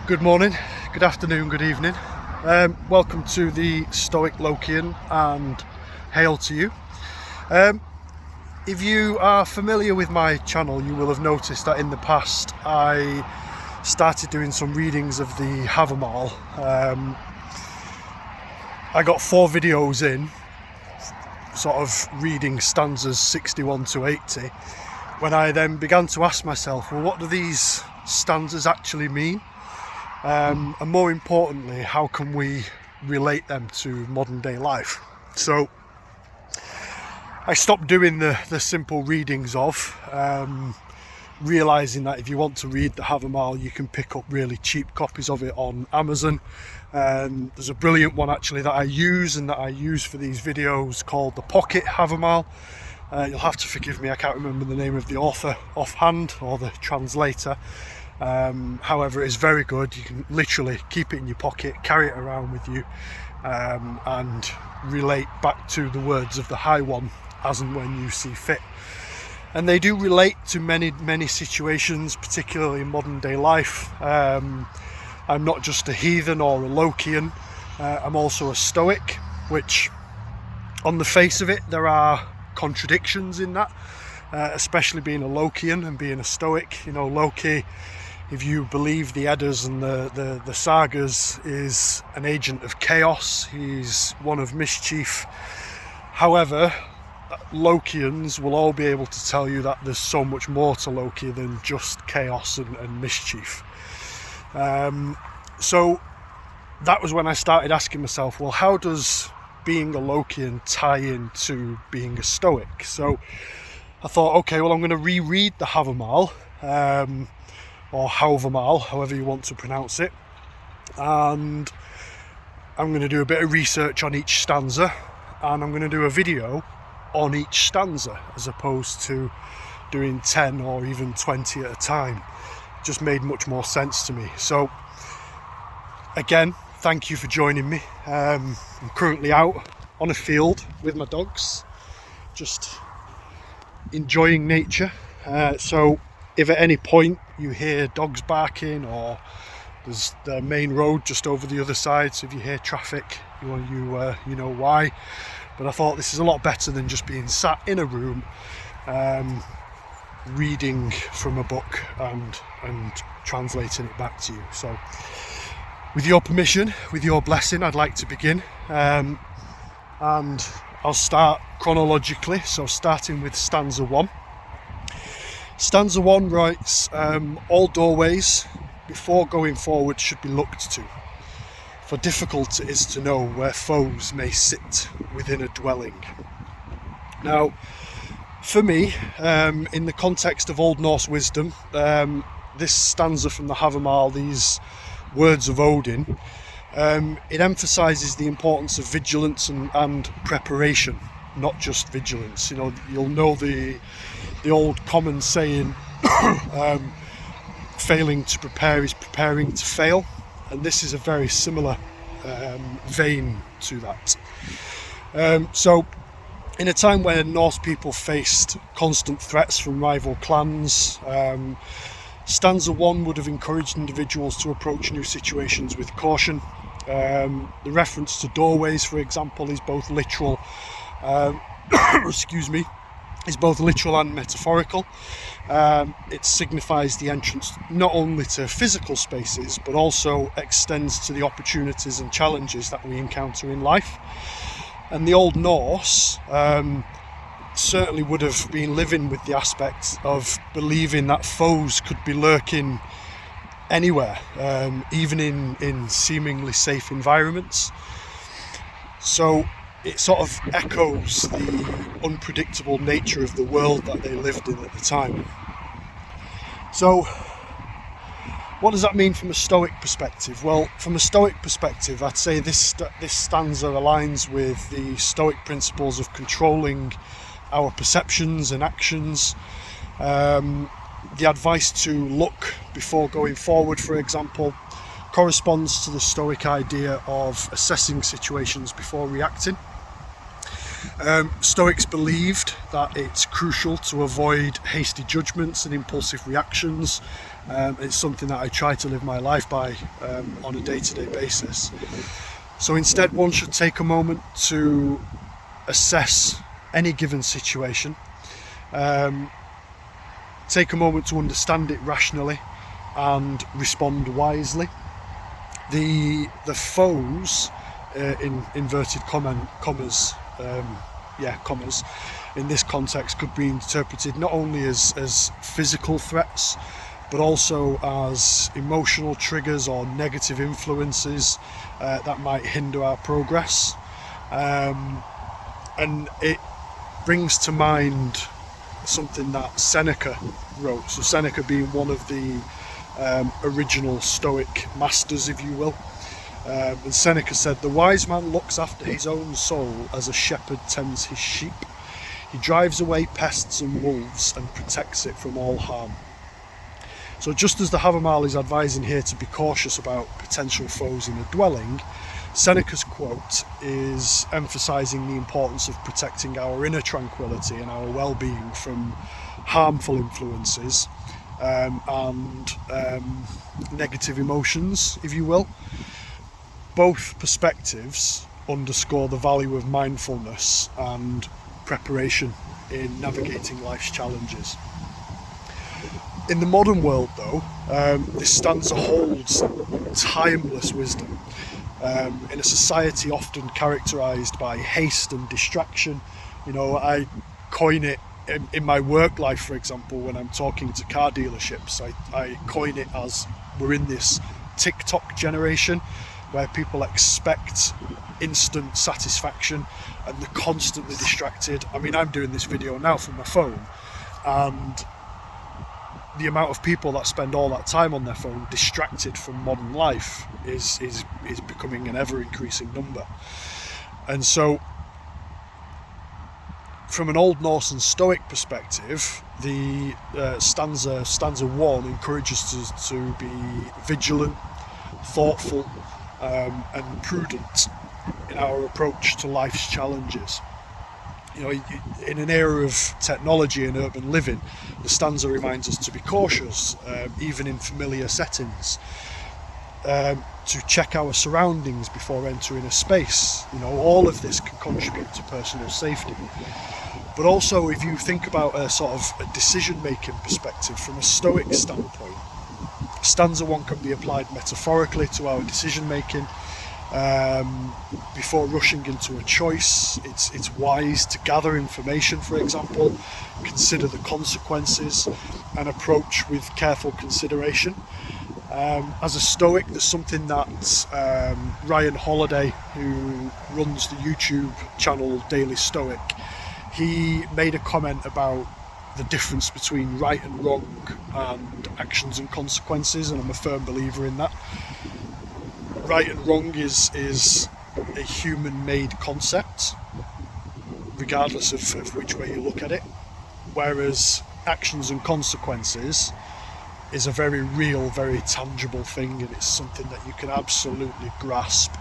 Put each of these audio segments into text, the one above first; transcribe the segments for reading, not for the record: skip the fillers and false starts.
Good morning, good afternoon, good evening. Welcome to the Stoic Lokian and hail to you. If you are familiar with my channel, you will have noticed that in the past I started doing some readings of the Havamal. I got 4 videos in, sort of reading stanzas 61 to 80, when I then began to ask myself, well, what do these stanzas actually mean? And more importantly, how can we relate them to modern day life? So I stopped doing the simple readings of, realising that if you want to read the Havamal, you can pick up really cheap copies of it on Amazon. There's a brilliant one actually that I use for these videos called the Pocket Havamal. You'll have to forgive me, I can't remember the name of the author offhand, or the translator. However, it's very good. You can literally keep it in your pocket, carry it around with you, and relate back to the words of the High One as and when you see fit. And they do relate to many situations, particularly in modern day life. I'm not just a heathen or a Lokian, I'm also a Stoic, which on the face of it there are contradictions in that, especially being a Lokian and being a Stoic. You know, Loki, if you believe the Eddas and the sagas, is an agent of chaos. He's one of mischief. However, Lokians will all be able to tell you that there's so much more to Loki than just chaos and mischief. So that was when I started asking myself, well, how does being a Lokian tie into being a Stoic? So I thought, okay, well, I'm going to reread the Havamal, or Havamal, however you want to pronounce it, and I'm going to do a bit of research on each stanza, and I'm going to do a video on each stanza as opposed to doing 10 or even 20 at a time. It just made much more sense to me. So again, thank you for joining me. I'm currently out on a field with my dogs, just enjoying nature. So if at any point you hear dogs barking, or there's the main road just over the other side, so if you hear traffic, you know why. But I thought this is a lot better than just being sat in a room reading from a book and translating it back to you. So with your permission, with your blessing, I'd like to begin, and I'll start chronologically, so starting with stanza 1. Stanza 1 writes, all doorways before going forward should be looked to, for difficult it is to know where foes may sit within a dwelling. Now, for me, in the context of Old Norse wisdom, this stanza from the Havamal, these words of Odin, it emphasises the importance of vigilance and preparation, not just vigilance. You know, you'll know the old common saying, failing to prepare is preparing to fail, and this is a very similar vein to that. So in a time where Norse people faced constant threats from rival clans, stanza 1 would have encouraged individuals to approach new situations with caution. The reference to doorways, for example, is both literal is both literal and metaphorical. It signifies the entrance not only to physical spaces, but also extends to the opportunities and challenges that we encounter in life. And the Old Norse certainly would have been living with the aspect of believing that foes could be lurking anywhere, even in seemingly safe environments. So it sort of echoes the unpredictable nature of the world that they lived in at the time. So what does that mean from a Stoic perspective? Well, from a Stoic perspective, I'd say this stanza aligns with the Stoic principles of controlling our perceptions and actions. The advice to look before going forward, for example, corresponds to the Stoic idea of assessing situations before reacting. Stoics believed that it's crucial to avoid hasty judgments and impulsive reactions. It's something that I try to live my life by on a day-to-day basis. So instead, one should take a moment to assess any given situation, take a moment to understand it rationally and respond wisely. The foes, in inverted commas, in this context could be interpreted not only as physical threats, but also as emotional triggers or negative influences that might hinder our progress. And it brings to mind something that Seneca wrote. So Seneca being one of the original Stoic masters, if you will. And Seneca said, "The wise man looks after his own soul as a shepherd tends his sheep. He drives away pests and wolves and protects it from all harm." So just as the Havamal is advising here to be cautious about potential foes in a dwelling, Seneca's quote is emphasising the importance of protecting our inner tranquility and our well-being from harmful influences and negative emotions, if you will. Both perspectives underscore the value of mindfulness and preparation in navigating life's challenges. In the modern world, though, this stanza holds timeless wisdom. In a society often characterised by haste and distraction, I coin it in my work life, for example, when I'm talking to car dealerships, I coin it as we're in this TikTok generation where people expect instant satisfaction and they're constantly distracted. I mean, I'm doing this video now from my phone, and the amount of people that spend all that time on their phone distracted from modern life is becoming an ever increasing number. And so from an Old Norse and Stoic perspective, the stanza 1 encourages us to be vigilant, thoughtful, and prudent in our approach to life's challenges. In an era of technology and urban living, the stanza reminds us to be cautious, even in familiar settings, to check our surroundings before entering a space. All of this can contribute to personal safety. But also, if you think about a sort of a decision-making perspective from a Stoic standpoint, stanza 1 can be applied metaphorically to our decision-making. Before rushing into a choice, it's wise to gather information, for example, consider the consequences, and approach with careful consideration. As a Stoic, there's something that Ryan Holiday, who runs the YouTube channel Daily Stoic, he made a comment about the difference between right and wrong and actions and consequences, and I'm a firm believer in that. Right and wrong is a human-made concept, regardless of which way you look at it, whereas actions and consequences is a very real, very tangible thing, and it's something that you can absolutely grasp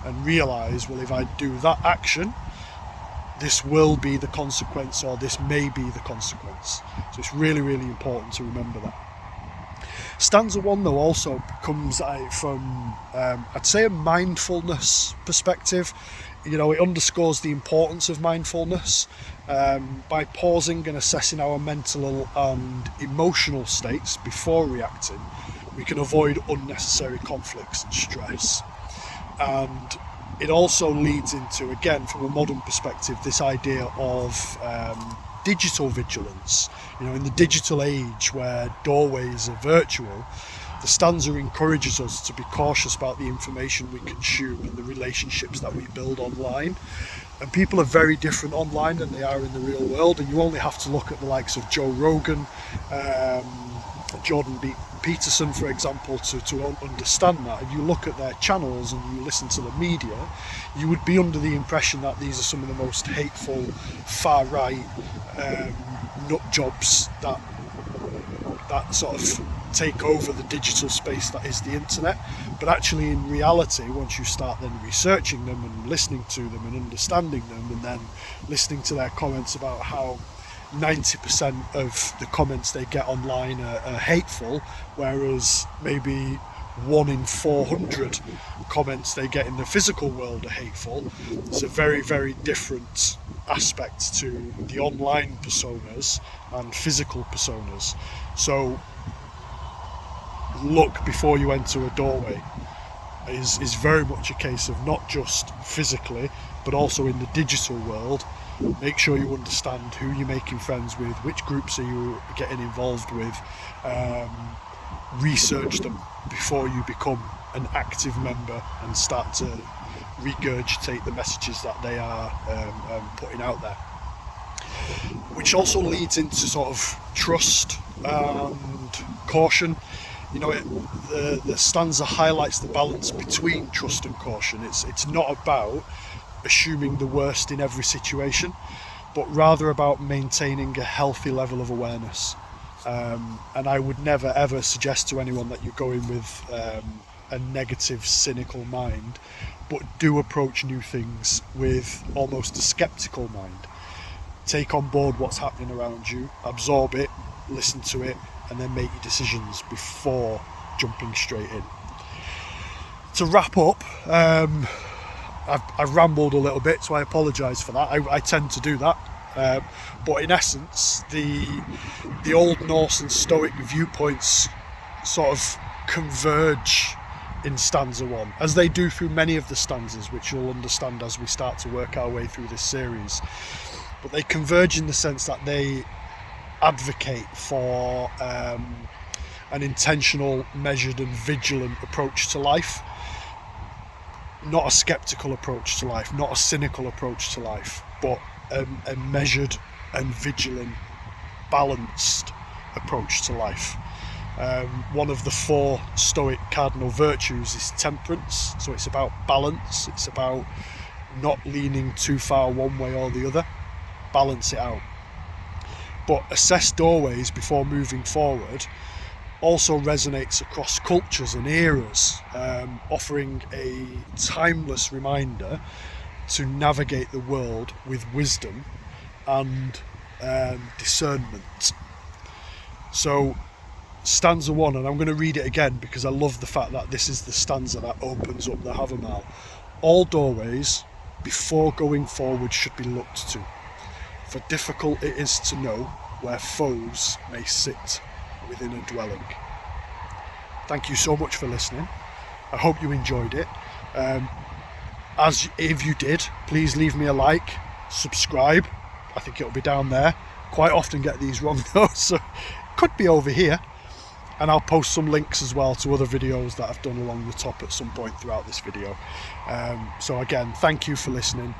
and realise, well, if I do that action, this will be the consequence, or this may be the consequence. So it's really, really important to remember that. Stanza 1, though, also comes from, I'd say, a mindfulness perspective. It underscores the importance of mindfulness. By pausing and assessing our mental and emotional states before reacting, we can avoid unnecessary conflicts and stress. And it also leads into, again, from a modern perspective, this idea of digital vigilance. In the digital age where doorways are virtual, the stanza encourages us to be cautious about the information we consume and the relationships that we build online. And people are very different online than they are in the real world, and you only have to look at the likes of Joe Rogan, Jordan Peterson, for example, to understand that. If you look at their channels and you listen to the media, you would be under the impression that these are some of the most hateful, far-right nut jobs that sort of take over the digital space that is the internet. But actually, in reality, once you start then researching them and listening to them and understanding them, and then listening to their comments about how 90% of the comments they get online are hateful, whereas maybe 1 in 400 comments they get in the physical world are hateful. It's a very, very different aspect to the online personas and physical personas. So look before you enter a doorway is very much a case of not just physically, but also in the digital world. Make sure you understand who you're making friends with, which groups are you getting involved with. Research them before you become an active member and start to regurgitate the messages that they are putting out there. Which also leads into sort of trust and caution. You know, the stanza highlights the balance between trust and caution. It's not about assuming the worst in every situation, but rather about maintaining a healthy level of awareness. And I would never ever suggest to anyone that you're going with a negative, cynical mind, but do approach new things with almost a skeptical mind. Take on board what's happening around you, absorb it, listen to it, and then make your decisions before jumping straight in. To wrap up, I've rambled a little bit, so I apologise for that. I tend to do that. But in essence, the Old Norse and Stoic viewpoints sort of converge in stanza 1, as they do through many of the stanzas, which you'll understand as we start to work our way through this series. But they converge in the sense that they advocate for an intentional, measured and vigilant approach to life. Not a skeptical approach to life, not a cynical approach to life, but a measured and vigilant, balanced approach to life. One of the 4 Stoic cardinal virtues is temperance, so it's about balance, it's about not leaning too far one way or the other. Balance it out. But assess doorways before moving forward also resonates across cultures and eras, offering a timeless reminder to navigate the world with wisdom and discernment. So stanza 1, and I'm going to read it again because I love the fact that this is the stanza that opens up the Havamal. All doorways before going forward should be looked to, for difficult it is to know where foes may sit within a dwelling. Thank you so much for listening. I hope you enjoyed it. If you did, please leave me a like, subscribe. I think it'll be down there. Quite often get these wrong though, so it could be over here. And I'll post some links as well to other videos that I've done along the top at some point throughout this video. So again, thank you for listening.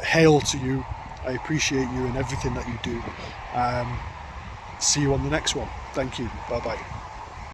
Hail to you. I appreciate you and everything that you do. See you on the next one. Thank you. Bye bye.